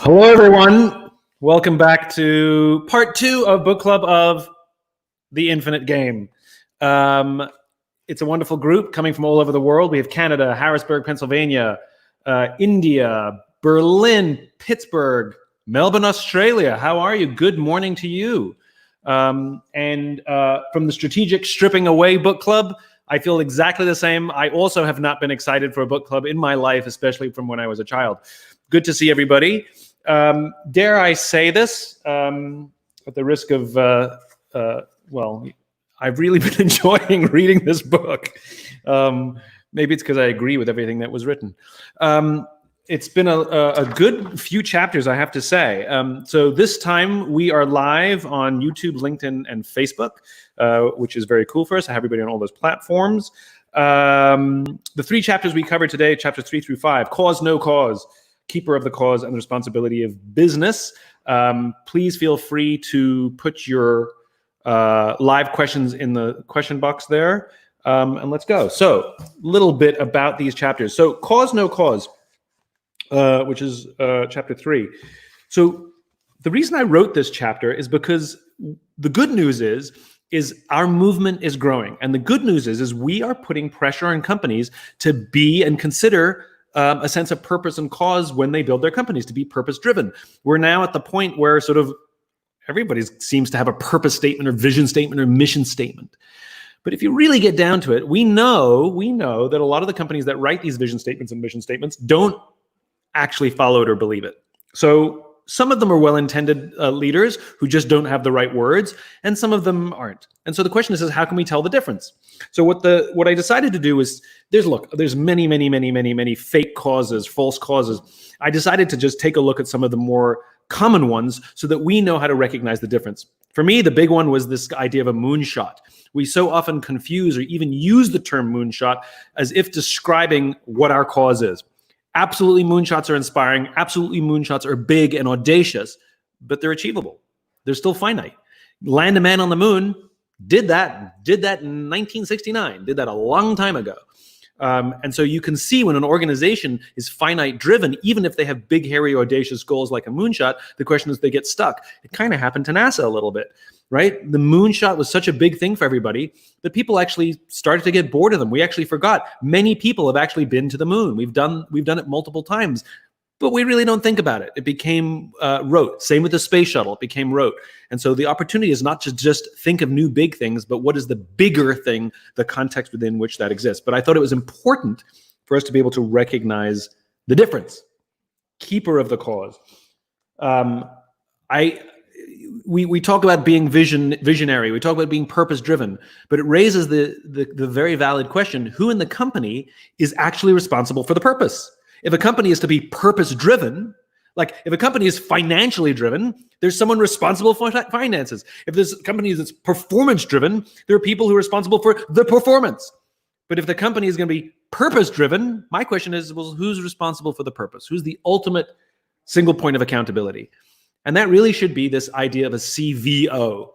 Hello, everyone. Welcome back to part 2 of Book Club of The Infinite Game. It's a wonderful group coming from all over the world. We have Canada, Harrisburg, Pennsylvania, India, Berlin, Pittsburgh, Melbourne, Australia. How are you? Good morning to you. And from the Strategic Stripping Away Book Club, I feel exactly the same. I also have not been excited for a book club in my life, especially from when I was a child. Good to see everybody. Dare I say this, at the risk of, well, I've really been enjoying reading this book. Maybe it's because I agree with everything that was written. It's been a good few chapters, I have to say. So this time we are live on YouTube, LinkedIn, and Facebook, which is very cool for us. I have everybody on all those platforms. The 3 chapters we covered today, chapters 3 through 5, Cause, No Cause, Keeper of the Cause, and the Responsibility of Business. Please feel free to put your live questions in the question box there, and let's go. So a little bit about these chapters. So Cause, No Cause, which is chapter 3. So the reason I wrote this chapter is because the good news is our movement is growing. And the good news is we are putting pressure on companies to be and consider a sense of purpose and cause when they build their companies, to be purpose-driven. We're now at the point where sort of everybody seems to have a purpose statement or vision statement or mission statement. But if you really get down to it, we know that a lot of the companies that write these vision statements and mission statements don't actually follow it or believe it. So some of them are well-intended leaders who just don't have the right words, and some of them aren't. And so the question is how can we tell the difference? So what I decided to do is, there's many fake causes, false causes. I decided to just take a look at some of the more common ones so that we know how to recognize the difference. For me, the big one was this idea of a moonshot. We so often confuse or even use the term moonshot as if describing what our cause is. Absolutely, moonshots are inspiring. Absolutely, moonshots are big and audacious, but they're achievable. They're still finite. Land a man on the moon did that in 1969, did that a long time ago. And so you can see when an organization is finite driven, even if they have big, hairy, audacious goals like a moonshot, the question is they get stuck. It kind of happened to NASA a little bit, right? The moonshot was such a big thing for everybody that people actually started to get bored of them. We actually forgot. Many people have actually been to the moon. We've done it multiple times, but we really don't think about it. It became rote. Same with the space shuttle. It became rote. And so the opportunity is not to just think of new big things, but what is the bigger thing, the context within which that exists. But I thought it was important for us to be able to recognize the difference. Keeper of the cause. We talk about being visionary. We talk about being purpose-driven, but it raises the very valid question: who in the company is actually responsible for the purpose? If a company is to be purpose-driven, like if a company is financially driven, there's someone responsible for finances. If there's a company that's performance-driven, there are people who are responsible for the performance. But if the company is going to be purpose-driven, my question is, well, who's responsible for the purpose? Who's the ultimate single point of accountability? And that really should be this idea of a CVO.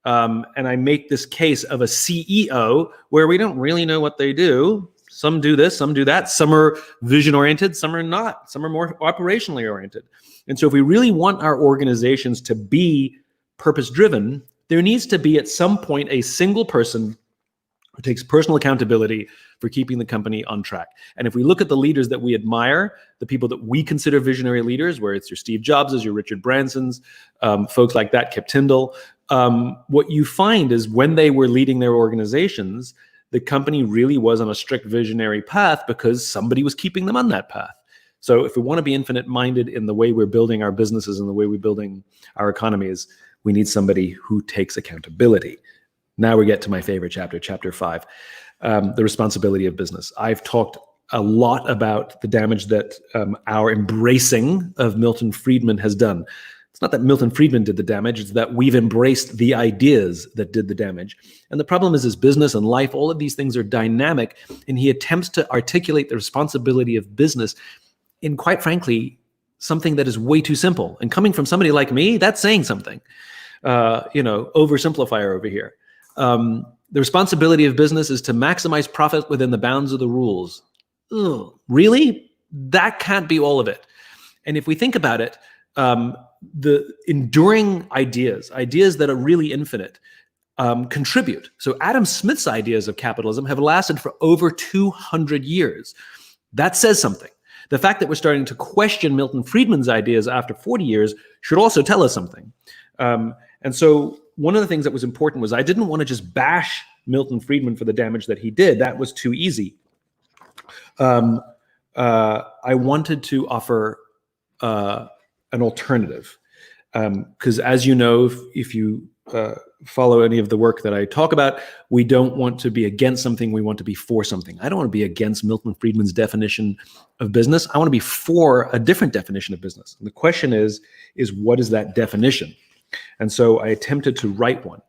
And I make this case of a CEO where we don't really know what they do. Some do this, some do that. Some are vision-oriented, some are not. Some are more operationally oriented. And so if we really want our organizations to be purpose-driven, there needs to be at some point a single person who takes personal accountability for keeping the company on track. And if we look at the leaders that we admire, the people that we consider visionary leaders, where it's your Steve Jobses, your Richard Bransons, folks like that, Kip Tindall, what you find is when they were leading their organizations, the company really was on a strict visionary path because somebody was keeping them on that path. So if we want to be infinite-minded in the way we're building our businesses and the way we're building our economies, we need somebody who takes accountability. Now we get to my favorite chapter, chapter 5, the responsibility of business. I've talked a lot about the damage that our embracing of Milton Friedman has done. It's not that Milton Friedman did the damage, it's that we've embraced the ideas that did the damage. And the problem is business and life, all of these things are dynamic, and he attempts to articulate the responsibility of business in, quite frankly, something that is way too simple. And coming from somebody like me, that's saying something. Oversimplifier over here. The responsibility of business is to maximize profit within the bounds of the rules. Ugh, really? That can't be all of it. And if we think about it, the enduring ideas that are really infinite, contribute. So Adam Smith's ideas of capitalism have lasted for over 200 years. That says something. The fact that we're starting to question Milton Friedman's ideas after 40 years should also tell us something. And so one of the things that was important was I didn't want to just bash Milton Friedman for the damage that he did. That was too easy. I wanted to offer an alternative. Because as you know, if you follow any of the work that I talk about, we don't want to be against something, we want to be for something. I don't want to be against Milton Friedman's definition of business. I want to be for a different definition of business. And the question is what is that definition? And so I attempted to write one.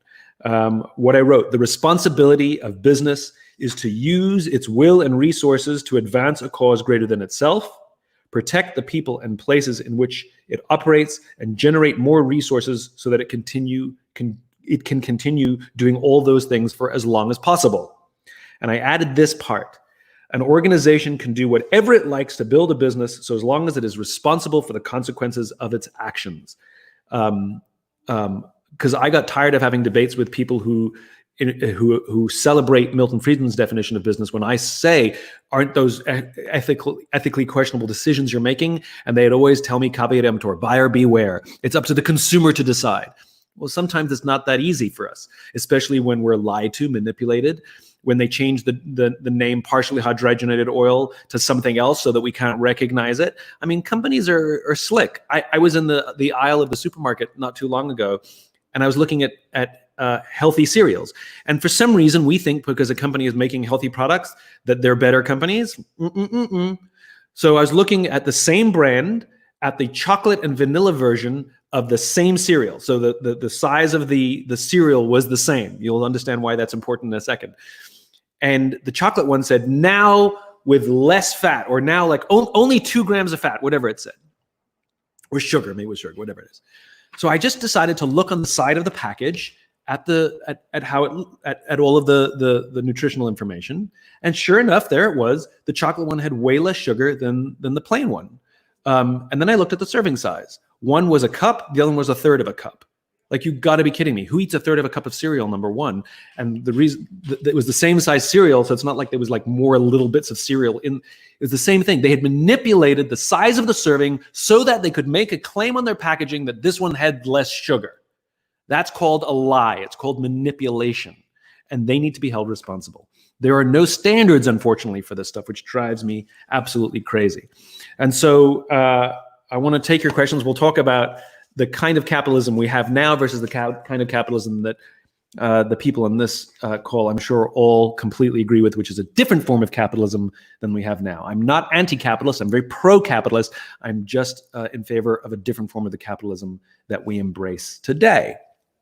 What I wrote: the responsibility of business is to use its will and resources to advance a cause greater than itself, protect the people and places in which it operates, and generate more resources so that it can continue doing all those things for as long as possible. And I added this part: an organization can do whatever it likes to build a business, so as long as it is responsible for the consequences of its actions. Because I got tired of having debates with people who celebrate Milton Friedman's definition of business when I say, aren't those ethically questionable decisions you're making? And they'd always tell me, caveat emptor, buyer beware. It's up to the consumer to decide. Well, sometimes it's not that easy for us, especially when we're lied to, manipulated, when they change the name partially hydrogenated oil to something else so that we can't recognize it. I mean, companies are slick. I was in the aisle of the supermarket not too long ago, and I was looking at healthy cereals. And for some reason, we think because a company is making healthy products that they're better companies. So I was looking at the same brand, at the chocolate and vanilla version of the same cereal. So the size of the cereal was the same. You'll understand why that's important in a second. And the chocolate one said, now with less fat, or now like only 2 grams of fat, whatever it said. Or sugar, maybe it was sugar, whatever it is. So I just decided to look on the side of the package at all of the nutritional information, and sure enough, there it was. The chocolate one had way less sugar than the plain one. And then I looked at the serving size. One was a cup, the other one was a third of a cup. Like, you got to be kidding me! Who eats a third of a cup of cereal? Number one, and the reason it was the same size cereal, so it's not like there was like more little bits of cereal in. It was the same thing. They had manipulated the size of the serving so that they could make a claim on their packaging that this one had less sugar. That's called a lie. It's called manipulation, and they need to be held responsible. There are no standards, unfortunately, for this stuff, which drives me absolutely crazy. And so I want to take your questions. We'll talk about the kind of capitalism we have now versus the kind of capitalism that the people on this call, I'm sure, all completely agree with, which is a different form of capitalism than we have now. I'm not anti-capitalist. I'm very pro-capitalist. I'm just in favor of a different form of the capitalism that we embrace today.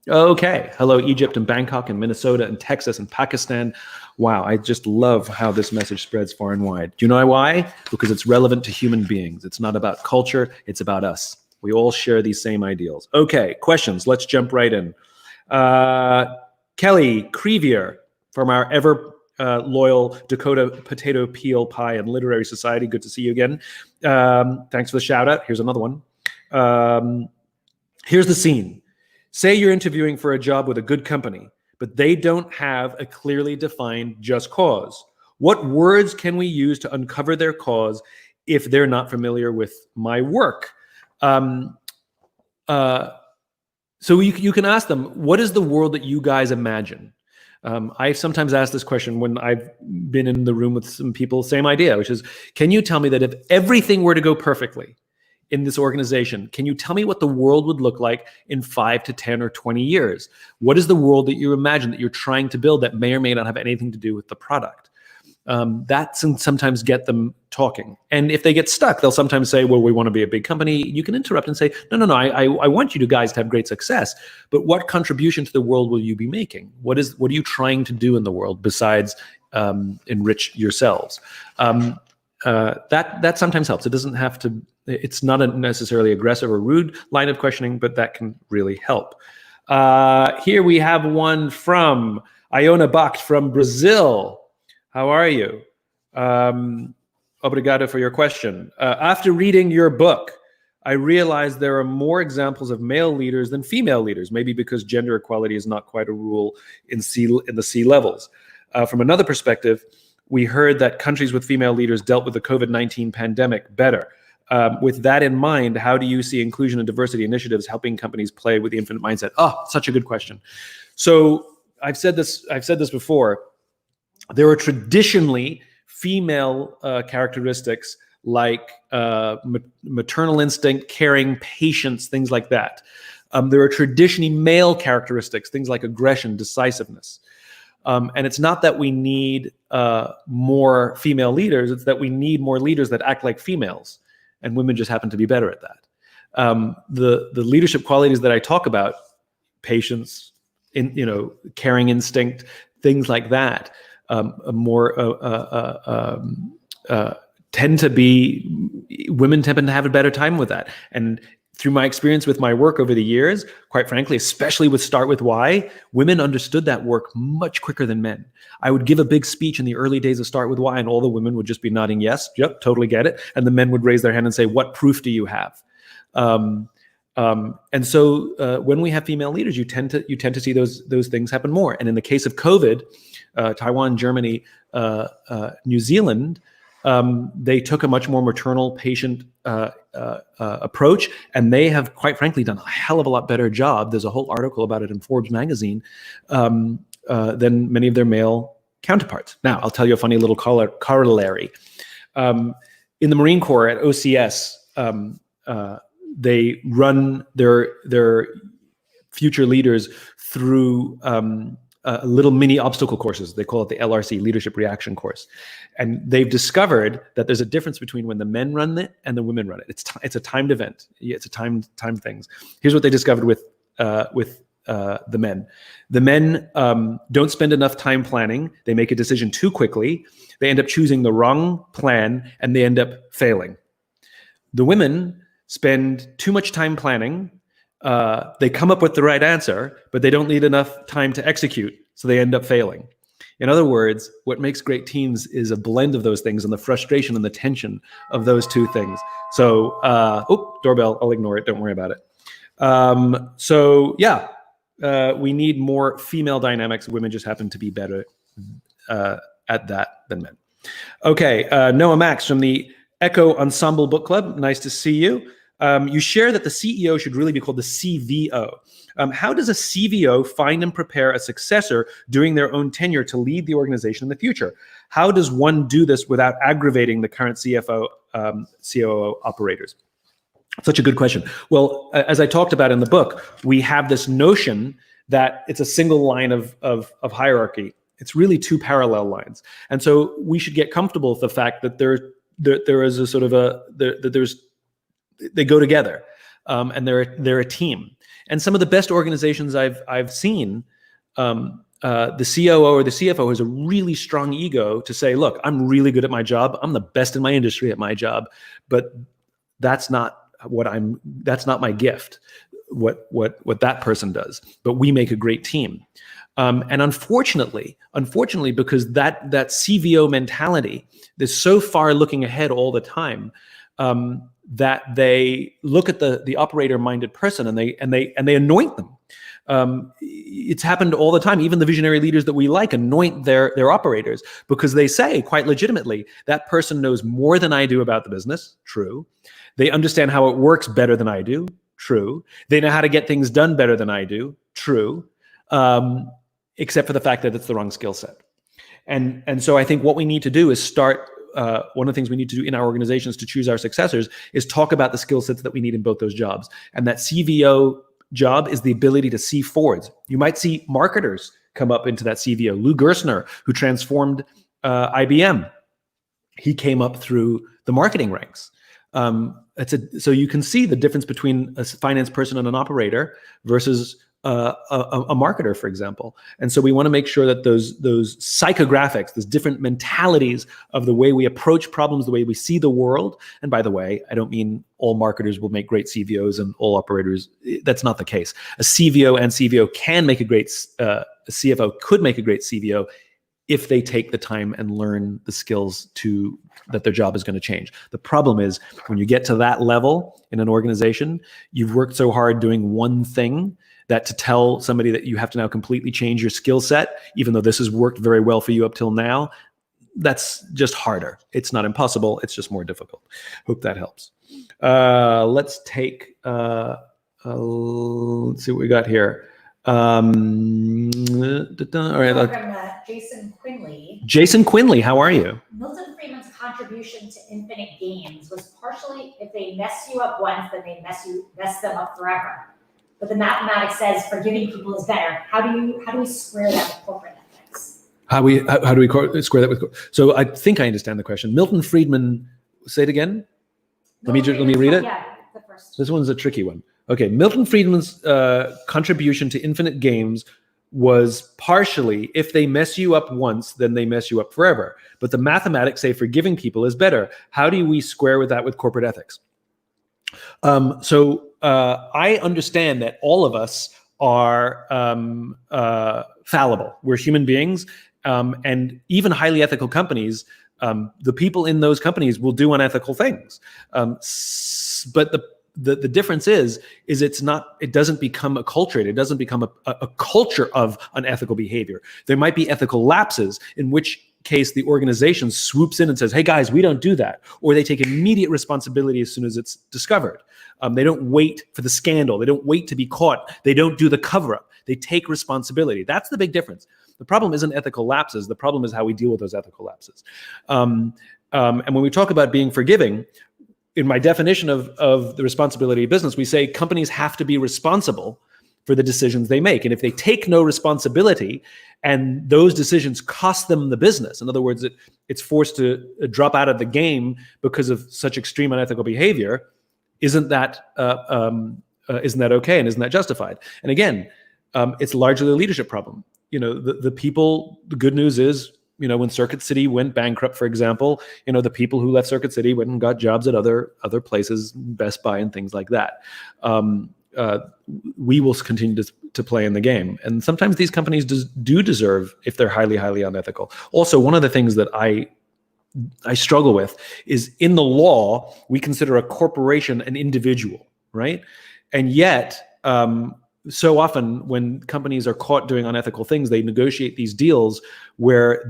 Okay. Hello, Egypt and Bangkok and Minnesota and Texas and Pakistan. Wow. I just love how this message spreads far and wide. Do you know why? Because it's relevant to human beings. It's not about culture. It's about us. We all share these same ideals. Okay. Questions. Let's jump right in. Kelly Crevier from our ever loyal Dakota Potato Peel Pie and Literary Society. Good to see you again. Thanks for the shout out. Here's another one. Here's the scene. Say you're interviewing for a job with a good company, but they don't have a clearly defined just cause. What words can we use to uncover their cause if they're not familiar with my work? So you can ask them, what is the world that you guys imagine? I sometimes ask this question when I've been in the room with some people, same idea, which is, can you tell me that if everything were to go perfectly in this organization, can you tell me what the world would look like in 5 to 10 or 20 years? What is the world that you imagine that you're trying to build that may or may not have anything to do with the product? That can sometimes get them talking. And if they get stuck, they'll sometimes say, well, we want to be a big company. You can interrupt and say, no, I want you guys to have great success. But what contribution to the world will you be making? What are you trying to do in the world besides enrich yourselves? That sometimes helps. It doesn't have to, it's not a necessarily aggressive or rude line of questioning, but that can really help. Here we have one from Iona Bock from Brazil. How are you? Obrigado for your question. After reading your book, I realized there are more examples of male leaders than female leaders, maybe because gender equality is not quite a rule in the C levels. From another perspective, we heard that countries with female leaders dealt with the COVID-19 pandemic better. With that in mind, how do you see inclusion and diversity initiatives helping companies play with the infinite mindset? Oh, such a good question. So I've said this before. There are traditionally female characteristics like maternal instinct, caring, patience, things like that. There are traditionally male characteristics, things like aggression, decisiveness. And it's not that we need more female leaders, it's that we need more leaders that act like females. And women just happen to be better at that. The leadership qualities that I talk about, patience, caring instinct, things like that, women tend to have a better time with that. And through my experience with my work over the years, quite frankly, especially with Start With Why, women understood that work much quicker than men. I would give a big speech in the early days of Start With Why, and all the women would just be nodding yes, yep, totally get it. And the men would raise their hand and say, what proof do you have? And so when we have female leaders, you tend to see those things happen more. And in the case of COVID, Taiwan, Germany, New Zealand, they took a much more maternal, patient approach, and they have, quite frankly, done a hell of a lot better job. There's a whole article about it in Forbes magazine than many of their male counterparts. Now, I'll tell you a funny little corollary. In the Marine Corps at OCS, they run their future leaders through little mini obstacle courses. They call it the LRC, Leadership Reaction Course. And they've discovered that there's a difference between when the men run it and the women run it. It's a timed event. It's a timed things. Here's what they discovered with the men. The men don't spend enough time planning. They make a decision too quickly. They end up choosing the wrong plan, and they end up failing. The women spend too much time planning. They come up with the right answer, but they don't need enough time to execute, so they end up failing. In other words, what makes great teams is a blend of those things and the frustration and the tension of those two things. So, doorbell, I'll ignore it. Don't worry about it. We need more female dynamics. Women just happen to be better at that than men. Okay, Noah Max from the Echo Ensemble Book Club. Nice to see you. You share that the CEO should really be called the CVO. How does a CVO find and prepare a successor during their own tenure to lead the organization in the future? How does one do this without aggravating the current CFO, COO operators? Such a good question. Well, as I talked about in the book, we have this notion that it's a single line of hierarchy. It's really two parallel lines. And so we should get comfortable with the fact that there is a sort of they go together, and they're a team. And some of the best organizations I've seen, the COO or the CFO has a really strong ego to say, "Look, I'm really good at my job. I'm the best in my industry at my job, but that's not my gift. What that person does. But we make a great team." And unfortunately, because that CVO mentality is so far looking ahead all the time, that they look at the operator-minded person and they anoint them. It's happened all the time. Even the visionary leaders that we like anoint their operators because they say quite legitimately, that person knows more than I do about the business. True. They understand how it works better than I do. True. They know how to get things done better than I do. True. Except for the fact that it's the wrong skill set. And so I think what we need to do is start. One of the things we need to do in our organizations to choose our successors is talk about the skill sets that we need in both those jobs. And that CVO job is the ability to see forwards. You might see marketers come up into that CVO. Lou Gerstner, who transformed IBM, he came up through the marketing ranks. So you can see the difference between a finance person and an operator versus a marketer, for example. And so we want to make sure that those psychographics, those different mentalities of the way we approach problems, the way we see the world. And by the way, I don't mean all marketers will make great CVOs and all operators. That's not the case. A CVO and CVO can make a great, a CFO could make a great CVO if they take the time and learn the skills that their job is going to change. The problem is when you get to that level in an organization, you've worked so hard doing one thing that to tell somebody that you have to now completely change your skill set, even though this has worked very well for you up till now, that's just harder. It's not impossible. It's just more difficult. Hope that helps. Let's take, let's see what we got here. All right. From Jason Quinn Lee. Jason Quinn Lee, how are you? Milton Friedman's contribution to infinite games was partially, if they mess you up once, then they mess them up forever. But the mathematics says forgiving people is better. How do we square that with corporate ethics? How do we square that with? So I think I understand the question. Milton Friedman, say it again. Let me read it. Yeah, the first. This one's a tricky one. Okay, Milton Friedman's contribution to infinite games was partially, if they mess you up once, then they mess you up forever. But the mathematics say forgiving people is better. How do we square with that with corporate ethics? I understand that all of us are fallible. We're human beings, and even highly ethical companies, the people in those companies will do unethical things. But the difference is it doesn't become a culture. It doesn't become a culture of unethical behavior. There might be ethical lapses, in which case the organization swoops in and says, hey guys, we don't do that. Or they take immediate responsibility as soon as it's discovered. They don't wait for the scandal. They don't wait to be caught. They don't do the cover-up. They take responsibility. That's the big difference. The problem isn't ethical lapses. The problem is how we deal with those ethical lapses. And when we talk about being forgiving, in my definition of the responsibility of business, we say companies have to be responsible for the decisions they make. And if they take no responsibility and those decisions cost them the business, in other words, it's forced to drop out of the game because of such extreme unethical behavior, isn't that okay? And isn't that justified? And again, it's largely a leadership problem. The people, the good news is, when Circuit City went bankrupt, for example, the people who left Circuit City went and got jobs at other places, Best Buy and things like that. We will continue to play in the game. And sometimes these companies do deserve, if they're highly, highly unethical. Also, one of the things that I struggle with is, in the law, we consider a corporation an individual, right? And yet, so often when companies are caught doing unethical things, they negotiate these deals where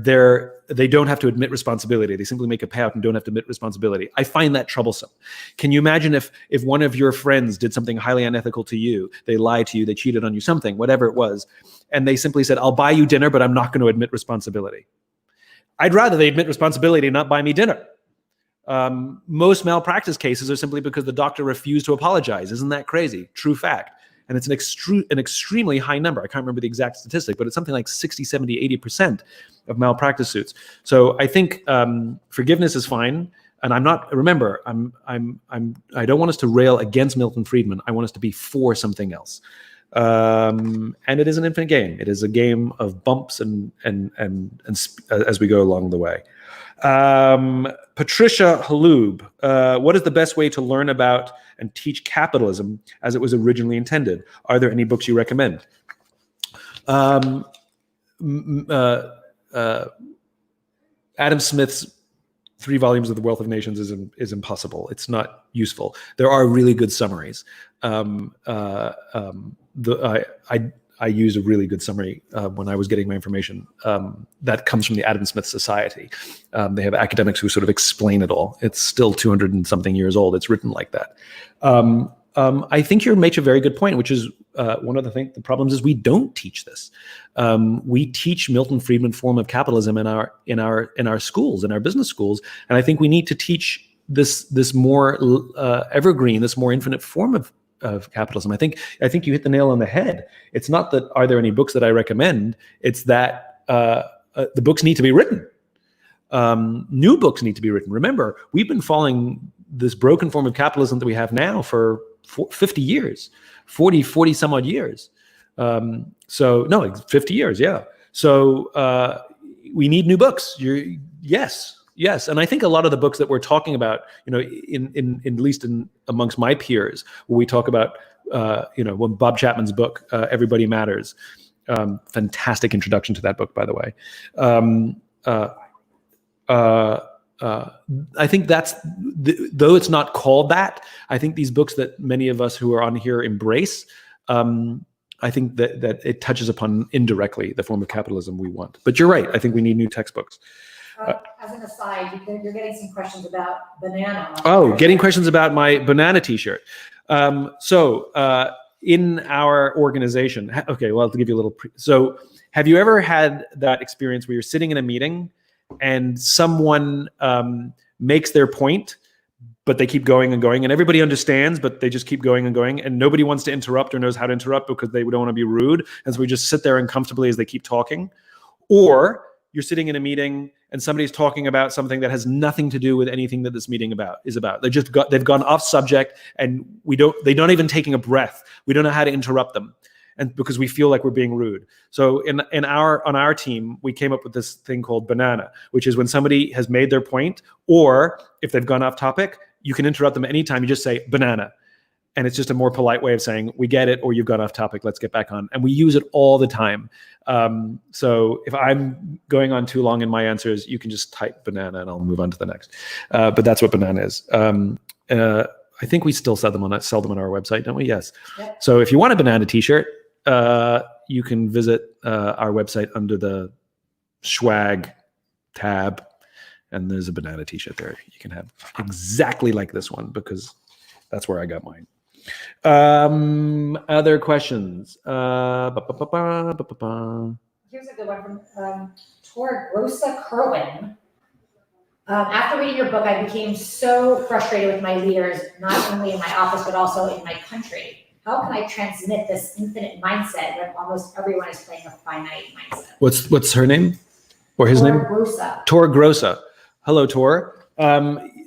they don't have to admit responsibility. They simply make a payout and don't have to admit responsibility. I find that troublesome. Can you imagine if one of your friends did something highly unethical to you, they lied to you, they cheated on you, something, whatever it was, and they simply said, I'll buy you dinner, but I'm not going to admit responsibility. I'd rather they admit responsibility and not buy me dinner. Most malpractice cases are simply because the doctor refused to apologize. Isn't that crazy? True fact. And it's an extremely high number. I can't remember the exact statistic, but it's something like 60, 70, 80% of malpractice suits. So I think forgiveness is fine. And I don't want us to rail against Milton Friedman. I want us to be for something else. And it is an infinite game. It is a game of bumps and as we go along the way. Patricia Halob, what is the best way to learn about and teach capitalism as it was originally intended? Are there any books you recommend? Adam Smith's 3 volumes of The Wealth of Nations is impossible. It's not useful. There are really good summaries. I used a really good summary when I was getting my information that comes from the Adam Smith Society. They have academics who sort of explain it all. It's still 200 and something years old. It's written like that. I think you make a very good point, which is one of the problems is we don't teach this. We teach Milton Friedman form of capitalism in our schools, in our business schools, and I think we need to teach this more evergreen, this more infinite form of capitalism. I think you hit the nail on the head. It's not that are there any books that I recommend, it's that the books need to be written. New books need to be written. Remember, we've been following this broken form of capitalism that we have now for 50 years, 40 some odd years. 50 years, yeah. So we need new books. Yes, and I think a lot of the books that we're talking about, in at least amongst my peers, where we talk about, when Bob Chapman's book, Everybody Matters, Fantastic introduction to that book, by the way. I think that's, though it's not called that, I think these books that many of us who are on here embrace, I think that it touches upon indirectly the form of capitalism we want. But you're right. I think we need new textbooks. As an aside, you're getting some questions about banana. Oh, getting questions about my banana T-shirt. In our organization, okay, well, to give you a little, so have you ever had that experience where you're sitting in a meeting and someone makes their point, but they keep going and going, and everybody understands, but they just keep going and going, and nobody wants to interrupt or knows how to interrupt because they don't want to be rude, and so we just sit there uncomfortably as they keep talking? Or you're sitting in a meeting and somebody's talking about something that has nothing to do with anything that this meeting is about. They've gone off subject, and they don't even taking a breath. We don't know how to interrupt them, and because we feel like we're being rude. So on our team, we came up with this thing called banana, which is when somebody has made their point, or if they've gone off topic, you can interrupt them anytime. You just say banana. And it's just a more polite way of saying, we get it, or you've gone off topic, let's get back on. And we use it all the time. So if I'm going on too long in my answers, you can just type banana and I'll move on to the next. But that's what banana is. I think we still sell them on our website, don't we? Yes. Yep. So if you want a banana T-shirt, you can visit our website under the swag tab, and there's a banana T-shirt there. You can have exactly like this one, because that's where I got mine. Other questions? Here's a good one from Tor Grossa Kerwin. After reading your book, I became so frustrated with my leaders, not only in my office, but also in my country. How can I transmit this infinite mindset when almost everyone is playing a finite mindset? What's her name? Or his name? Grossa. Tor Grossa. Hello, Tor.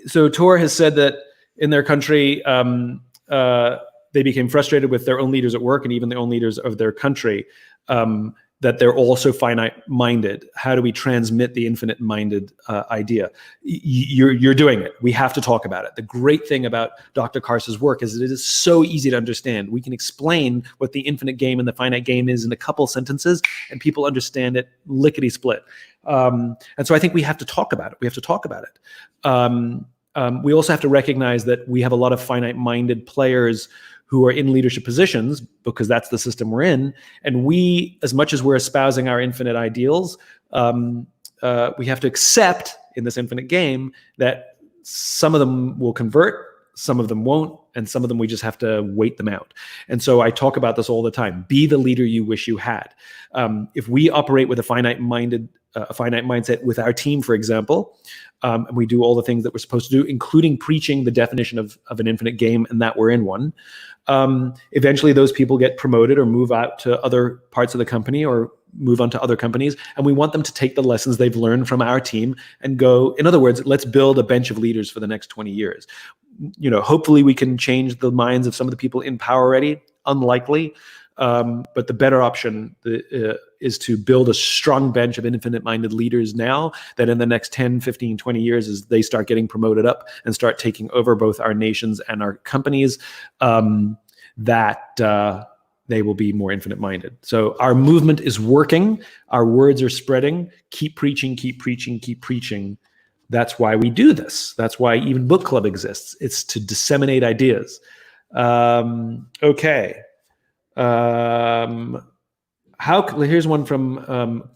So Tor has said that in their country, they became frustrated with their own leaders at work and even their own leaders of their country, that they're also finite-minded. How do we transmit the infinite-minded idea? You're doing it. We have to talk about it. The great thing about Dr. Kars's work is that it is so easy to understand. We can explain what the infinite game and the finite game is in a couple sentences, and people understand it lickety-split. And so I think we have to talk about it. We have to talk about it. We also have to recognize that we have a lot of finite-minded players who are in leadership positions, because that's the system we're in. And we, as much as we're espousing our infinite ideals, we have to accept in this infinite game that some of them will convert, some of them won't, and some of them we just have to wait them out. And so I talk about this all the time. Be the leader you wish you had. If we operate with a finite mindset with our team, for example, and we do all the things that we're supposed to do, including preaching the definition of an infinite game and that we're in one, eventually those people get promoted or move out to other parts of the company or move on to other companies. And we want them to take the lessons they've learned from our team and go, in other words, let's build a bench of leaders for the next 20 years. Hopefully we can change the minds of some of the people in power already. Unlikely. But the better option is to build a strong bench of infinite-minded leaders now, that in the next 10, 15, 20 years, as they start getting promoted up and start taking over both our nations and our companies, that they will be more infinite-minded. So our movement is working. Our words are spreading. Keep preaching, keep preaching, keep preaching. That's why we do this. That's why even book club exists. It's to disseminate ideas. Okay. Here's one from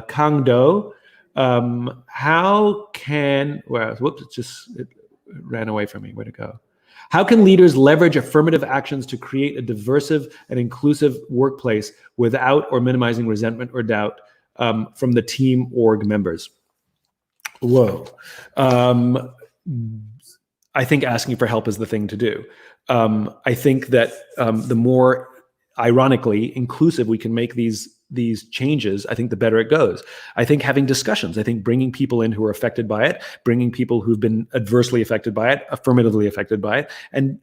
Condo. It ran away from me. Where'd it go? How can leaders leverage affirmative actions to create a diverse and inclusive workplace without or minimizing resentment or doubt from the team org members? Whoa. I think asking for help is the thing to do. I think that the more, ironically, inclusive we can make these changes, I think the better it goes. I think having discussions, I think bringing people in who are affected by it, bringing people who've been adversely affected by it, affirmatively affected by it, and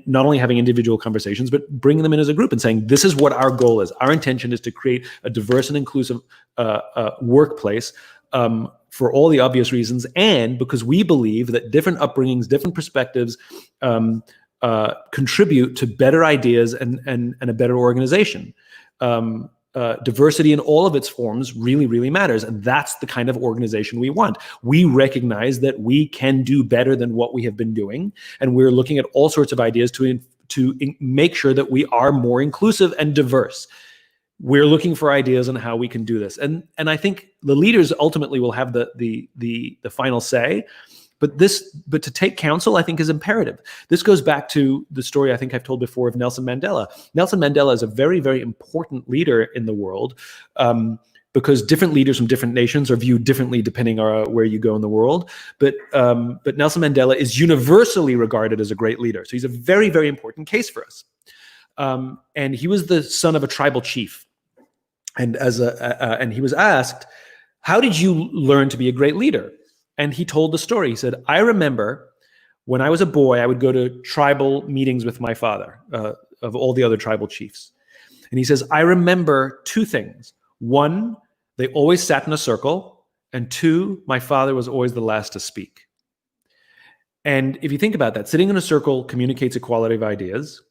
not only having individual conversations, but bringing them in as a group and saying, this is what our goal is. Our intention is to create a diverse and inclusive workplace for all the obvious reasons, and because we believe that different upbringings, different perspectives contribute to better ideas and a better organization. diversity in all of its forms really, really matters. And that's the kind of organization we want. We recognize that we can do better than what we have been doing. And we're looking at all sorts of ideas to make sure that we are more inclusive and diverse. We're looking for ideas on how we can do this. And I think the leaders ultimately will have the final say. But to take counsel, I think, is imperative. This goes back to the story I think I've told before of Nelson Mandela. Nelson Mandela is a very, very important leader in the world, because different leaders from different nations are viewed differently depending on where you go in the world. But Nelson Mandela is universally regarded as a great leader. So he's a very, very important case for us. And he was the son of a tribal chief. And and he was asked, "How did you learn to be a great leader?" And he told the story. He said, "I remember when I was a boy, I would go to tribal meetings with my father, of all the other tribal chiefs." And he says, "I remember two things. One, they always sat in a circle. And two, my father was always the last to speak." And if you think about that, sitting in a circle communicates equality of ideas,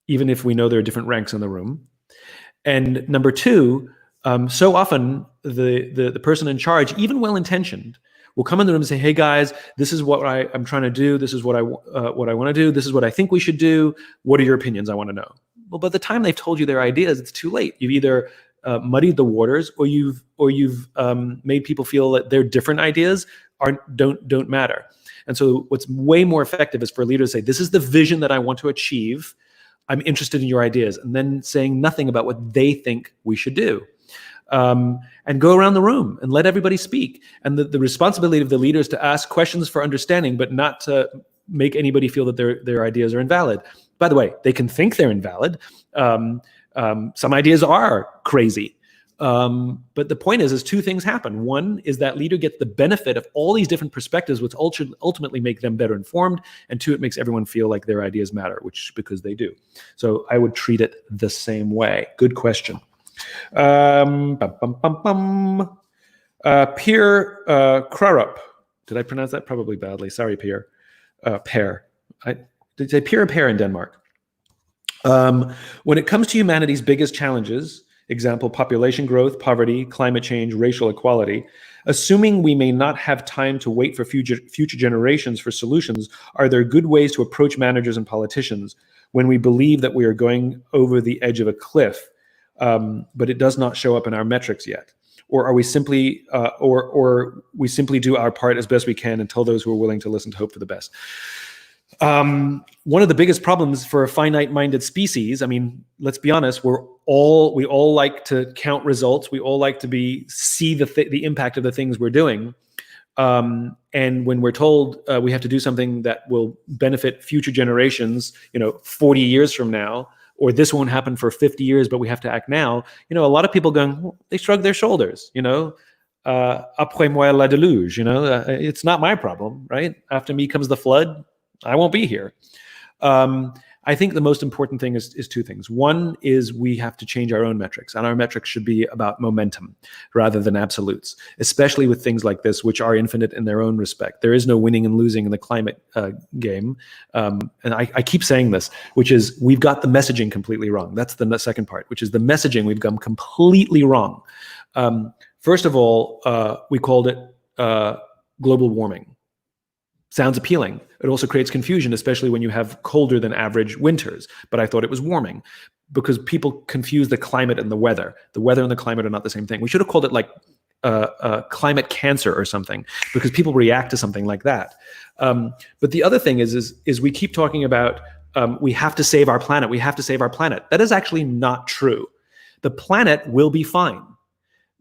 even if we know there are different ranks in the room. And number two, so often the person in charge, even well-intentioned, will come in the room and say, "Hey guys, this is what I'm trying to do. This is what I want to do. This is what I think we should do. What are your opinions? I want to know." Well, by the time they've told you their ideas, it's too late. You've either muddied the waters, or you've made people feel that their different ideas don't matter. And so, what's way more effective is for a leader to say, "This is the vision that I want to achieve. I'm interested in your ideas," and then saying nothing about what they think we should do. And go around the room and let everybody speak. And the responsibility of the leader is to ask questions for understanding, but not to make anybody feel that their ideas are invalid. By the way, they can think they're invalid. Some ideas are crazy. But the point is two things happen. One is that leader gets the benefit of all these different perspectives, which ultimately make them better informed. And two, it makes everyone feel like their ideas matter, because they do. So I would treat it the same way. Good question. Pierre Krarup. Did I pronounce that? Probably badly. Sorry, Pierre. Pear. Did you say Pierre or Pear in Denmark? When it comes to humanity's biggest challenges, example, population growth, poverty, climate change, racial equality, assuming we may not have time to wait for future generations for solutions, are there good ways to approach managers and politicians when we believe that we are going over the edge of a cliff, but it does not show up in our metrics yet? Or are we simply, or we simply do our part as best we can and tell those who are willing to listen to hope for the best? One of the biggest problems for a finite-minded species, I mean, let's be honest, we all like to count results. We all like to see the impact of the things we're doing. And when we're told we have to do something that will benefit future generations, 40 years from now, or this won't happen for 50 years, but we have to act now. A lot of people they shrug their shoulders, après moi la deluge, it's not my problem, right? After me comes the flood, I won't be here. I think the most important thing is two things. One is we have to change our own metrics, and our metrics should be about momentum rather than absolutes, especially with things like this, which are infinite in their own respect. There is no winning and losing in the climate game. And I keep saying this, which is we've got the messaging completely wrong. That's the second part, which is the messaging we've gone completely wrong. First of all, we called it global warming. Sounds appealing. It also creates confusion, especially when you have colder than average winters. But I thought it was warming because people confuse the climate and the weather. The weather and the climate are not the same thing. We should have called it like climate cancer or something, because people react to something like that. But the other thing is we keep talking about we have to save our planet. We have to save our planet. That is actually not true. The planet will be fine.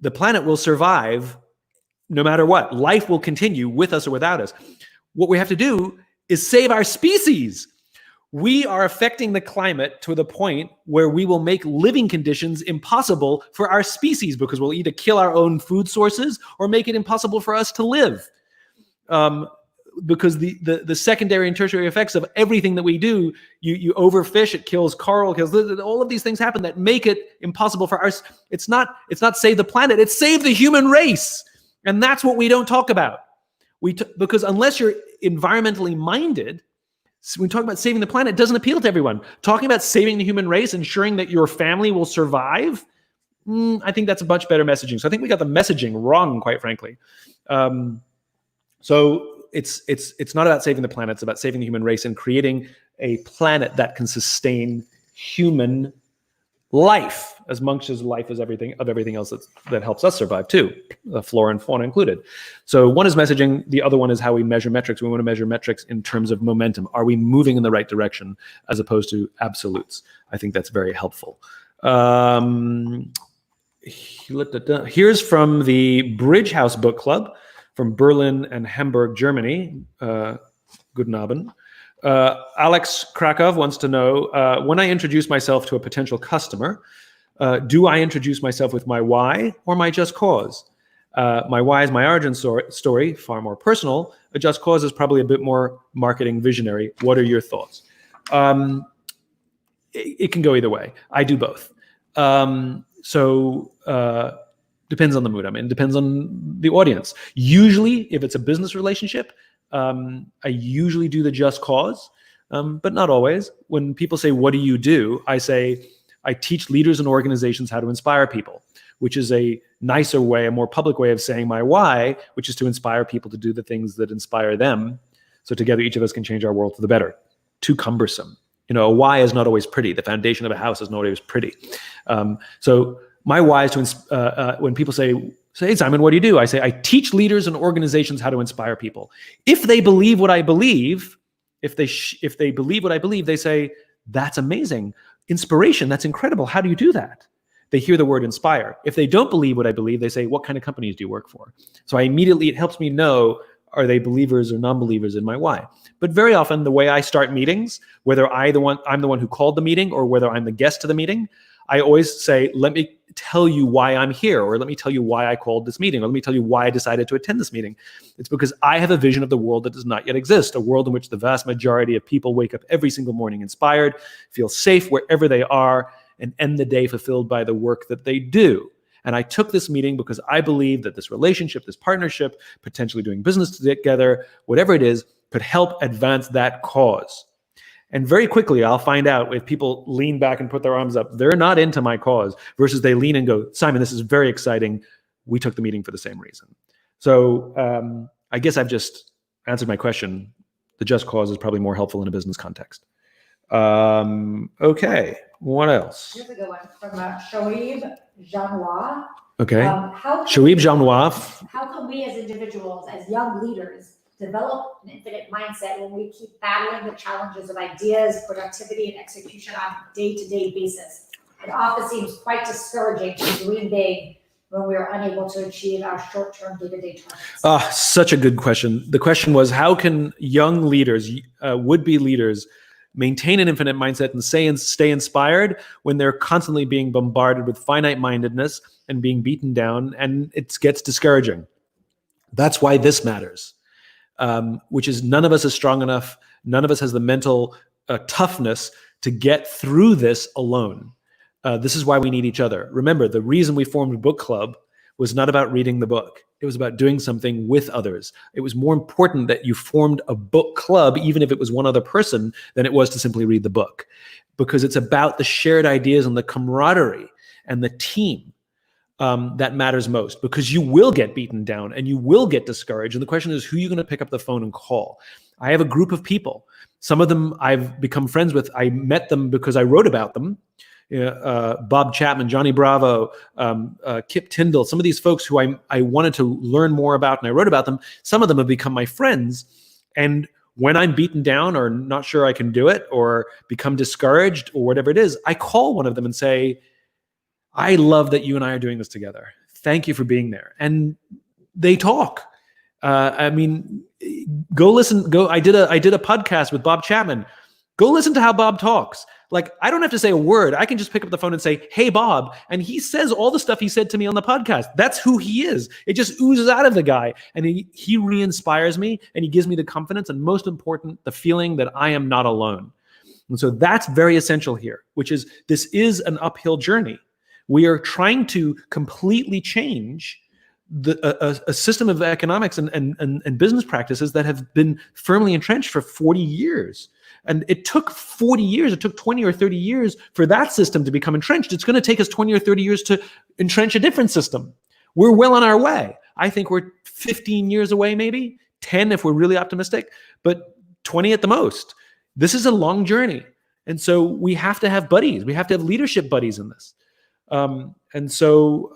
The planet will survive no matter what. Life will continue with us or without us. What we have to do is save our species. We are affecting the climate to the point where we will make living conditions impossible for our species, because we'll either kill our own food sources or make it impossible for us to live. Because the secondary and tertiary effects of everything that we do, you overfish, it kills coral, all of these things happen that make it impossible for us. It's not save the planet, it's save the human race. And that's what we don't talk about. Because unless you're environmentally minded, when we talk about saving the planet, it doesn't appeal to everyone. Talking about saving the human race, ensuring that your family will survive, I think that's a much better messaging. So I think we got the messaging wrong, quite frankly. So it's not about saving the planet. It's about saving the human race and creating a planet that can sustain human life as much as life is everything else that helps us survive too, flora and fauna included. So one is messaging, the other one is how we measure metrics. We want to measure metrics in terms of momentum. Are we moving in the right direction as opposed to absolutes? I think that's very helpful. Here's from the Bridge House Book Club from Berlin and Hamburg, Germany. Guten Abend. Alex Krakow wants to know, when I introduce myself to a potential customer, do I introduce myself with my why or my just cause? My why is my origin story, far more personal. A just cause is probably a bit more marketing visionary. What are your thoughts? It can go either way. I do both. Depends on the mood I'm in, depends on the audience. Usually, if it's a business relationship, I usually do the just cause, but not always. When people say, what do you do? I say, I teach leaders and organizations how to inspire people, which is a nicer way, a more public way of saying my why, which is to inspire people to do the things that inspire them. So together, each of us can change our world for the better. Too cumbersome. A why is not always pretty. The foundation of a house is not always pretty. So my why is to, when people say, Simon, what do you do? I say, I teach leaders and organizations how to inspire people. If they believe what I believe, if they believe what I believe, they say, that's amazing. Inspiration, that's incredible. How do you do that? They hear the word inspire. If they don't believe what I believe, they say, what kind of companies do you work for? So it helps me know, are they believers or non-believers in my why? But very often the way I start meetings, whether I'm the one who called the meeting or whether I'm the guest to the meeting, I always say, let me tell you why I'm here, or let me tell you why I called this meeting, or let me tell you why I decided to attend this meeting. It's because I have a vision of the world that does not yet exist, a world in which the vast majority of people wake up every single morning inspired, feel safe wherever they are, and end the day fulfilled by the work that they do. And I took this meeting because I believe that this relationship, this partnership, potentially doing business together, whatever it is, could help advance that cause. And very quickly, I'll find out if people lean back and put their arms up, they're not into my cause, versus they lean and go, Simon, this is very exciting. We took the meeting for the same reason. So I guess I've just answered my question. The just cause is probably more helpful in a business context. Okay, what else? Here's a good one from Shoaib Janois. Okay, Shoaib Janois. How can we as individuals, as young leaders, develop an infinite mindset when we keep battling the challenges of ideas, productivity, and execution on a day-to-day basis? It often seems quite discouraging to dream big when we are unable to achieve our short-term day-to-day targets. Such a good question. The question was, how can young leaders, would-be leaders, maintain an infinite mindset and stay inspired when they're constantly being bombarded with finite-mindedness and being beaten down, and it gets discouraging? That's why this matters. Which is, none of us is strong enough. None of us has the mental toughness to get through this alone. This is why we need each other. Remember, the reason we formed a book club was not about reading the book. It was about doing something with others. It was more important that you formed a book club, even if it was one other person, than it was to simply read the book. Because it's about the shared ideas and the camaraderie and the team. That matters most, because you will get beaten down and you will get discouraged. And the question is, who are you going to pick up the phone and call? I have a group of people. Some of them I've become friends with. I met them because I wrote about them. Bob Chapman, Johnny Bravo, Kip Tyndall, some of these folks who I wanted to learn more about and I wrote about them. Some of them have become my friends. And when I'm beaten down or not sure I can do it or become discouraged or whatever it is, I call one of them and say, I love that you and I are doing this together. Thank you for being there. And they talk. Go listen. I did a podcast with Bob Chapman. Go listen to how Bob talks. Like, I don't have to say a word. I can just pick up the phone and say, hey, Bob. And he says all the stuff he said to me on the podcast. That's who he is. It just oozes out of the guy. And he re-inspires me, and he gives me the confidence, and most important, the feeling that I am not alone. And so that's very essential here, which is, this is an uphill journey. We are trying to completely change a system of economics and business practices that have been firmly entrenched for 40 years. And it took 40 years, it took 20 or 30 years for that system to become entrenched. It's going to take us 20 or 30 years to entrench a different system. We're well on our way. I think we're 15 years away, maybe 10 if we're really optimistic, but 20 at the most. This is a long journey. And so we have to have buddies. We have to have leadership buddies in this. And so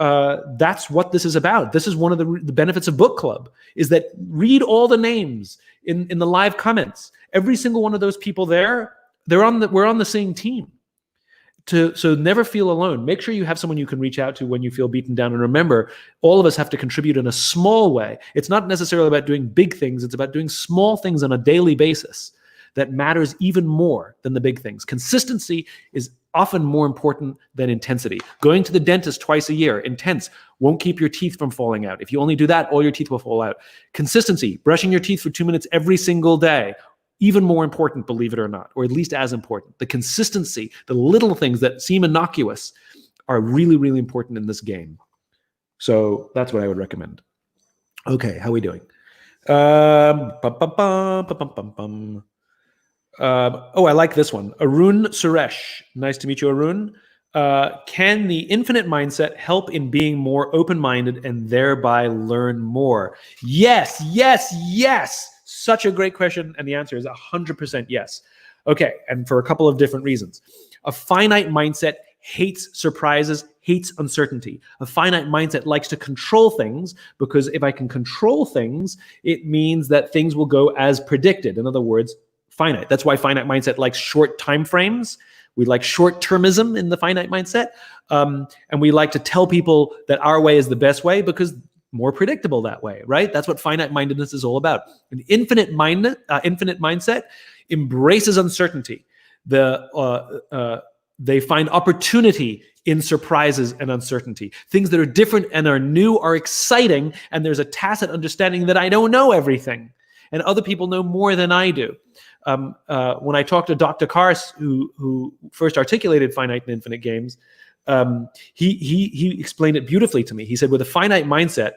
that's what this is about. This is one of the benefits of book club, is that read all the names in the live comments. Every single one of those people there, we're on the same team. So never feel alone. Make sure you have someone you can reach out to when you feel beaten down. And remember, all of us have to contribute in a small way. It's not necessarily about doing big things. It's about doing small things on a daily basis that matters even more than the big things. Consistency is often more important than intensity. Going to the dentist twice a year, intense, won't keep your teeth from falling out. If you only do that, all your teeth will fall out. Consistency, brushing your teeth for 2 minutes every single day, even more important, believe it or not, or at least as important. The consistency, the little things that seem innocuous are really, really important in this game. So that's what I would recommend. Okay, how are we doing? I like this one. Arun Suresh. Nice to meet you, Arun. Can the infinite mindset help in being more open-minded and thereby learn more? Yes, yes, yes. Such a great question. And the answer is 100% yes. Okay, and for a couple of different reasons. A finite mindset hates surprises, hates uncertainty. A finite mindset likes to control things, because if I can control things, it means that things will go as predicted. In other words, finite. That's why finite mindset likes short time frames. We like short-termism in the finite mindset. And we like to tell people that our way is the best way because more predictable that way, right? That's what finite-mindedness is all about. An infinite mindset embraces uncertainty. They find opportunity in surprises and uncertainty. Things that are different and are new are exciting, and there's a tacit understanding that I don't know everything, and other people know more than I do. When I talked to Dr. Kars, who first articulated finite and infinite games, he explained it beautifully to me. He said, with a finite mindset,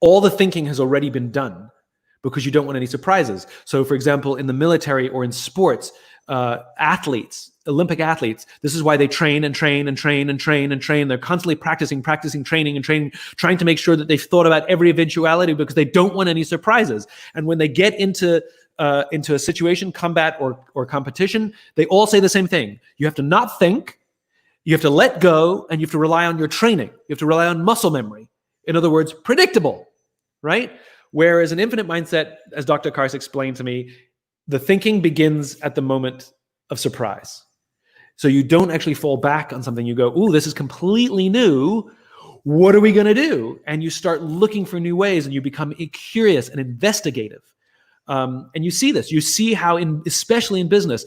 all the thinking has already been done because you don't want any surprises. So, for example, in the military or in sports, Olympic athletes, this is why they train and train and train and train and train. They're constantly practicing, training and training, trying to make sure that they've thought about every eventuality because they don't want any surprises. And when they get into a situation, combat or competition, they all say the same thing. You have to not think, you have to let go, and you have to rely on your training. You have to rely on muscle memory. In other words, predictable, right? Whereas an infinite mindset, as Dr. Kars explained to me, the thinking begins at the moment of surprise. So you don't actually fall back on something. You go, ooh, this is completely new. What are we going to do? And you start looking for new ways, and you become curious and investigative. And you see this. You see how, especially in business,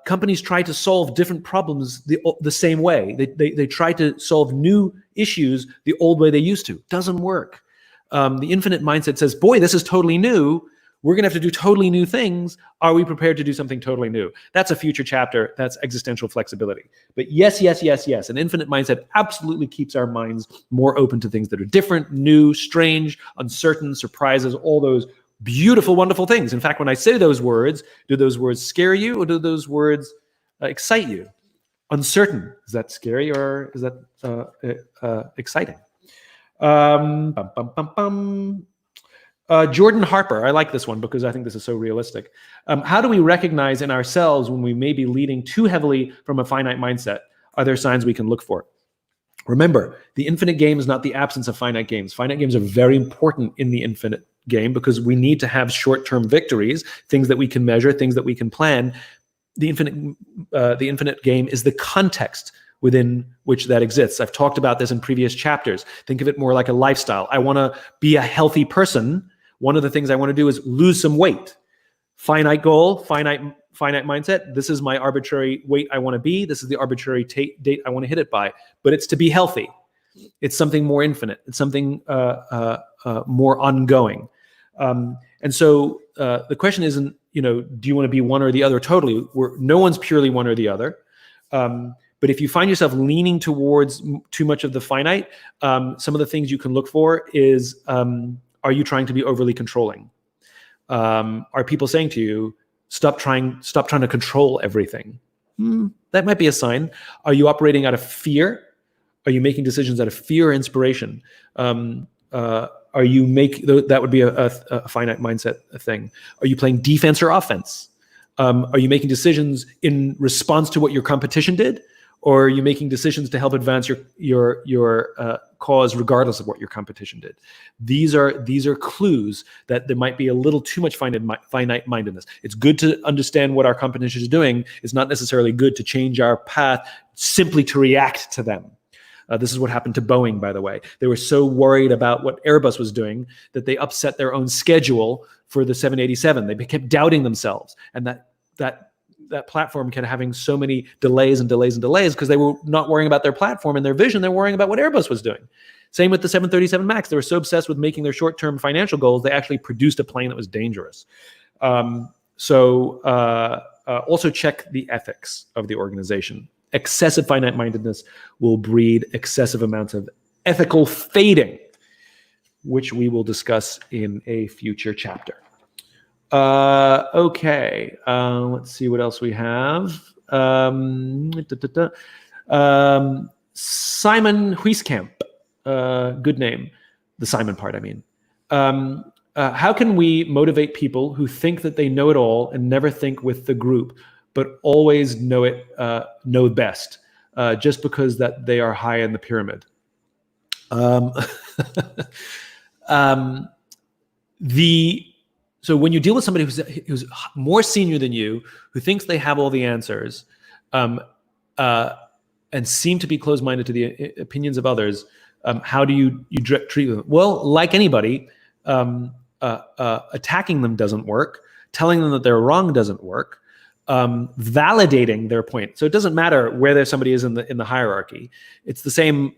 companies try to solve different problems the same way. They try to solve new issues the old way they used to. Doesn't work. The infinite mindset says, boy, this is totally new. We're going to have to do totally new things. Are we prepared to do something totally new? That's a future chapter. That's existential flexibility. But yes, yes, yes, yes. An infinite mindset absolutely keeps our minds more open to things that are different, new, strange, uncertain, surprises, all those beautiful, wonderful things. In fact, when I say those words, do those words scare you, or do those words excite you? Uncertain. Is that scary, or is that exciting? Jordan Harper, I like this one because I think this is so realistic. How do we recognize in ourselves when we may be leading too heavily from a finite mindset? Are there signs we can look for? Remember, the infinite game is not the absence of finite games. Finite games are very important in the infinite game because we need to have short-term victories, things that we can measure, things that we can plan. The infinite game is the context within which that exists. I've talked about this in previous chapters. Think of it more like a lifestyle. I want to be a healthy person. One of the things I want to do is lose some weight. Finite goal, finite mindset. This is my arbitrary weight I want to be. This is the arbitrary date I want to hit it by. But it's to be healthy. It's something more infinite. It's something more ongoing. And so the question isn't, do you want to be one or the other totally? No one's purely one or the other. But if you find yourself leaning towards too much of the finite, some of the things you can look for is, are you trying to be overly controlling? Are people saying to you, Stop trying to control everything. That might be a sign. Are you operating out of fear? Are you making decisions out of fear or inspiration? Are you that would be a finite mindset thing. Are you playing defense or offense? Are you making decisions in response to what your competition did? Or are you making decisions to help advance your cause regardless of what your competition did? These are clues that there might be a little too much finite mindedness. It's good to understand what our competition is doing. It's not necessarily good to change our path simply to react to them. This is what happened to Boeing, by the way. They were so worried about what Airbus was doing that they upset their own schedule for the 787. They kept doubting themselves, and that platform kept having so many delays because they were not worrying about their platform and their vision. They're worrying about what Airbus was doing. Same with the 737 MAX. They were so obsessed with making their short-term financial goals, they actually produced a plane that was dangerous. Also check the ethics of the organization. Excessive finite-mindedness will breed excessive amounts of ethical fading, which we will discuss in a future chapter. Okay, let's see what else we have. Simon Huiskamp, good name, the Simon part, I mean. How can we motivate people who think that they know it all and never think with the group, but always know best, just because that they are high in the pyramid? So when you deal with somebody who's more senior than you, who thinks they have all the answers, and seem to be closed-minded to the opinions of others, how do you treat them? Well, like anybody, attacking them doesn't work. Telling them that they're wrong doesn't work. Validating their point. So it doesn't matter where somebody is in the hierarchy. It's the same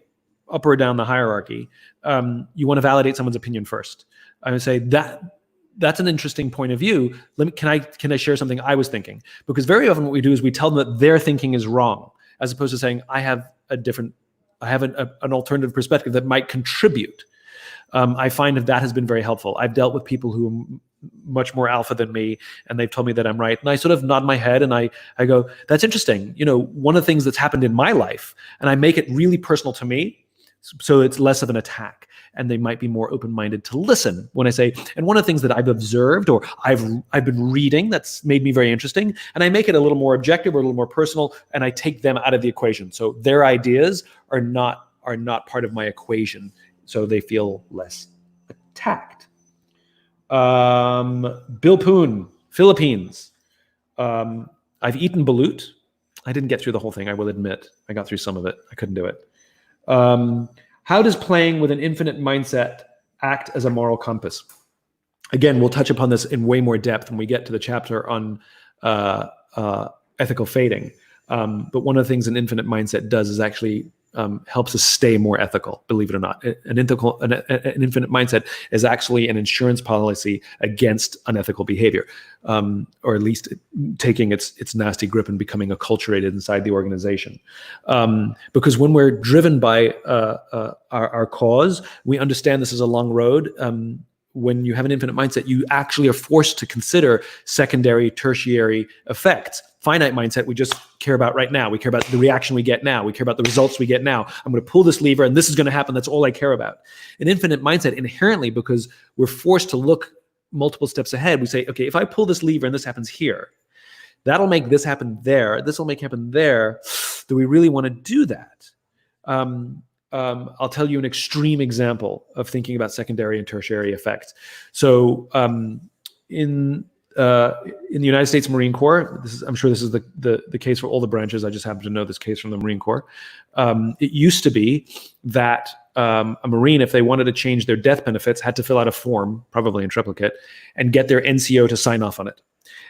up or down the hierarchy. You want to validate someone's opinion first. I would say that's an interesting point of view. Can I share something I was thinking? Because very often what we do is we tell them that their thinking is wrong, as opposed to saying I have an alternative perspective that might contribute. I find that has been very helpful. I've dealt with people who are much more alpha than me, and they've told me that I'm right. And I sort of nod my head and I go, that's interesting. One of the things that's happened in my life, and I make it really personal to me, so it's less of an attack. And they might be more open-minded to listen when I say, and one of the things that I've observed or I've been reading that's made me very interesting, and I make it a little more objective or a little more personal, and I take them out of the equation. So their ideas are not part of my equation, so they feel less attacked. Bill Poon, Philippines. I've eaten balut. I didn't get through the whole thing, I will admit. I got through some of it. I couldn't do it. How does playing with an infinite mindset act as a moral compass? Again, we'll touch upon this in way more depth when we get to the chapter on ethical fading. But one of the things an infinite mindset does is actually helps us stay more ethical, believe it or not. An infinite mindset is actually an insurance policy against unethical behavior, or at least taking its nasty grip and becoming acculturated inside the organization. Because when we're driven by our cause, we understand this is a long road. When you have an infinite mindset, you actually are forced to consider secondary, tertiary effects. Finite mindset, we just care about right now. We care about the reaction we get now. We care about the results we get now. I'm going to pull this lever and this is going to happen. That's all I care about. An infinite mindset inherently, because we're forced to look multiple steps ahead, we say, okay, if I pull this lever and this happens here, that'll make this happen there. This will make happen there. Do we really want to do that? I'll tell you an extreme example of thinking about secondary and tertiary effects. So in the United States Marine Corps, I'm sure this is the case for all the branches. I just happen to know this case from the Marine Corps. It used to be that a Marine, if they wanted to change their death benefits, had to fill out a form, probably in triplicate, and get their NCO to sign off on it.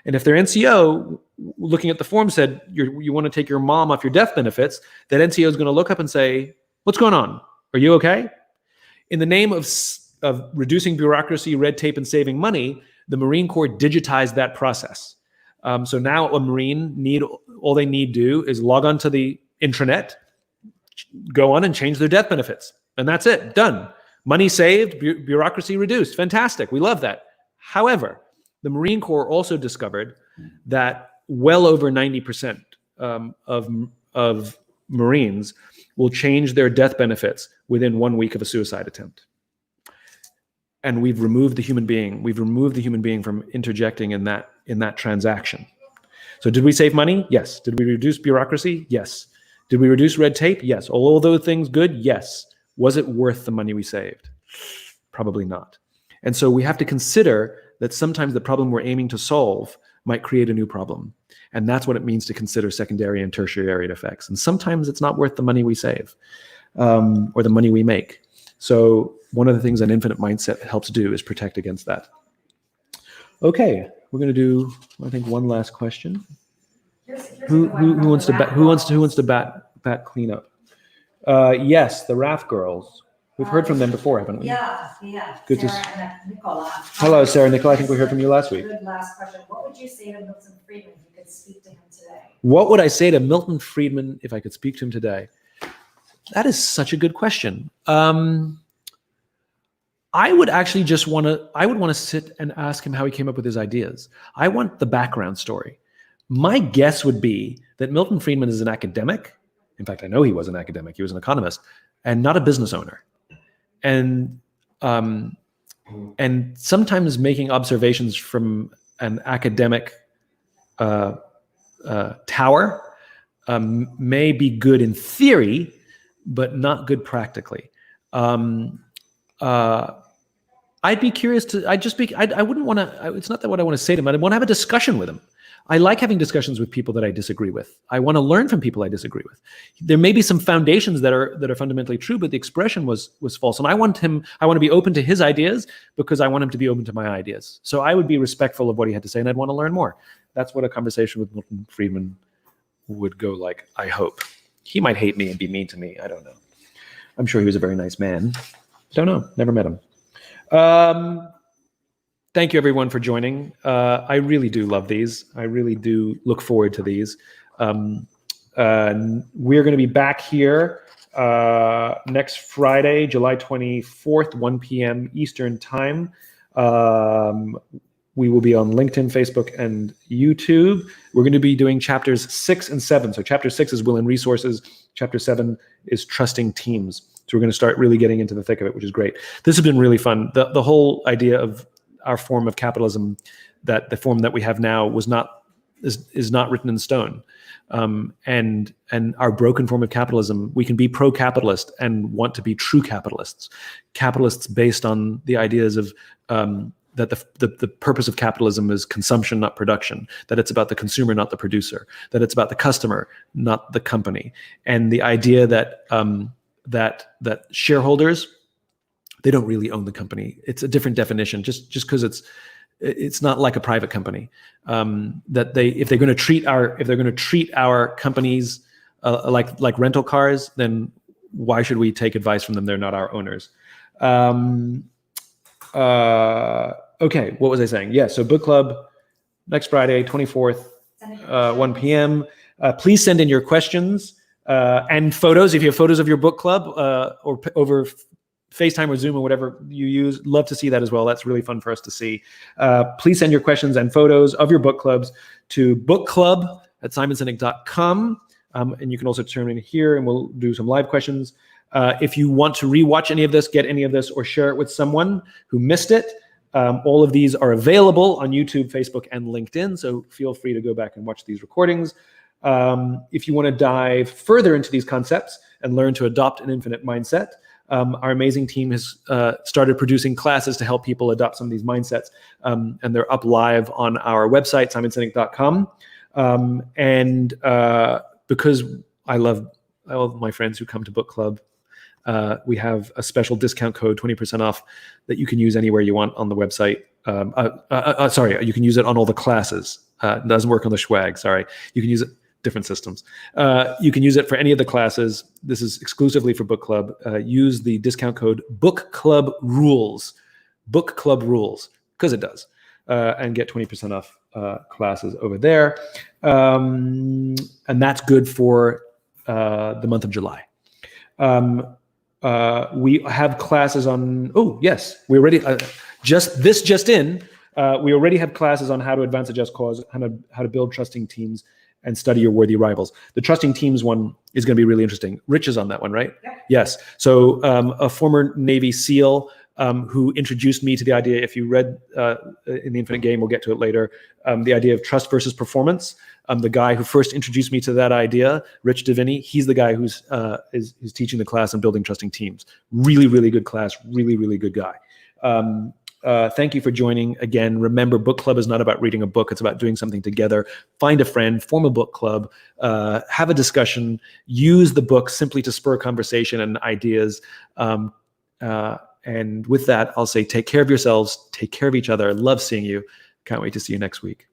And if their NCO, looking at the form, said you want to take your mom off your death benefits, that NCO is going to look up and say, "What's going on? Are you okay?" In the name of reducing bureaucracy, red tape, and saving money, the Marine Corps digitized that process. So now a Marine all they need do is log on to the intranet, go on and change their death benefits. And that's it, done. Money saved, bureaucracy reduced. Fantastic, we love that. However, the Marine Corps also discovered that well over 90% of Marines will change their death benefits within 1 week of a suicide attempt. And we've removed the human being. We've removed the human being from interjecting in that transaction. So did we save money? Yes. Did we reduce bureaucracy? Yes. Did we reduce red tape? Yes. All those things good? Yes. Was it worth the money we saved? Probably not. And so we have to consider that sometimes the problem we're aiming to solve might create a new problem. And that's what it means to consider secondary and tertiary effects. And sometimes it's not worth the money we save or the money we make. So one of the things an infinite mindset helps do is protect against that. Okay, we're going to do, I think, one last question. Who wants to bat cleanup? Yes, the RAF girls. We've heard from them before, haven't we? Yeah. Good Sarah and Nicola. Hello, Sarah and Nicola. I think we heard from you last week. Good last question. What would you say to Milton Friedman if you could speak to him today? What would I say to Milton Friedman if I could speak to him today? That is such a good question. I would actually just want to sit and ask him how he came up with his ideas. I want the background story. My guess would be that Milton Friedman is an academic. In fact, I know he was an academic. He was an economist and not a business owner. And sometimes making observations from an academic tower may be good in theory, but not good practically. I'd be curious to, I wouldn't want to, it's not that what I want to say to him, I want to have a discussion with him. I like having discussions with people that I disagree with. I want to learn from people I disagree with. There may be some foundations that are fundamentally true, but the expression was false. And I want to be open to his ideas because I want him to be open to my ideas. So I would be respectful of what he had to say and I'd want to learn more. That's what a conversation with Milton Friedman would go like, I hope. He might hate me and be mean to me. I don't know. I'm sure he was a very nice man. Don't know. Never met him. Thank you, everyone, for joining. I really do love these. I really do look forward to these. We're going to be back here next Friday, July 24th, 1 p.m. Eastern Time. We will be on LinkedIn, Facebook, and YouTube. We're going to be doing chapters 6 and 7. So chapter 6 is will and resources. Chapter 7 is trusting teams. So we're going to start really getting into the thick of it, which is great. This has been really fun. The whole idea of our form of capitalism, that the form that we have now is not written in stone. And our broken form of capitalism, we can be pro-capitalist and want to be true capitalists. Capitalists based on the ideas of that the purpose of capitalism is consumption, not production, that it's about the consumer, not the producer, that it's about the customer, not the company. And the idea that that shareholders, they don't really own the company. It's a different definition, just because it's not like a private company. That if they're going to treat our companies like rental cars, then why should we take advice from them? They're not our owners. Okay, what was I saying? Yeah, so book club next Friday, 24th, 1 p.m. Please send in your questions and photos. If you have photos of your book club or over FaceTime or Zoom or whatever you use, love to see that as well. That's really fun for us to see. Please send your questions and photos of your book clubs to bookclub@simonsinek.com. And you can also turn in here and we'll do some live questions. If you want to rewatch any of this, get any of this, or share it with someone who missed it, all of these are available on YouTube, Facebook, and LinkedIn. So feel free to go back and watch these recordings. If you want to dive further into these concepts and learn to adopt an infinite mindset, our amazing team has started producing classes to help people adopt some of these mindsets. And they're up live on our website, simonsinek.com. And because I love my friends who come to book club, we have a special discount code, 20% off, that you can use anywhere you want on the website. Sorry, you can use it on all the classes. It doesn't work on the swag, sorry. You can use it, different systems. You can use it for any of the classes. This is exclusively for book club. Use the discount code BookClubRules, because it does, and get 20% off classes over there. And that's good for the month of July. We have classes on, oh yes, we're ready. Just in, We already have classes on how to advance a just cause, how to build trusting teams, and study your worthy rivals. The trusting teams one is going to be really interesting. Rich is on that one, right? Yep. Yes. So a former Navy SEAL who introduced me to the idea, if you read in The Infinite Game, we'll get to it later, the idea of trust versus performance. The guy who first introduced me to that idea, Rich Davini, he's the guy who's teaching the class on building trusting teams. Really, really good class, really, really good guy. Thank you for joining again. Remember, book club is not about reading a book. It's about doing something together. Find a friend, form a book club, have a discussion, use the book simply to spur conversation and ideas. And with that, I'll say take care of yourselves, take care of each other. Love seeing you. Can't wait to see you next week.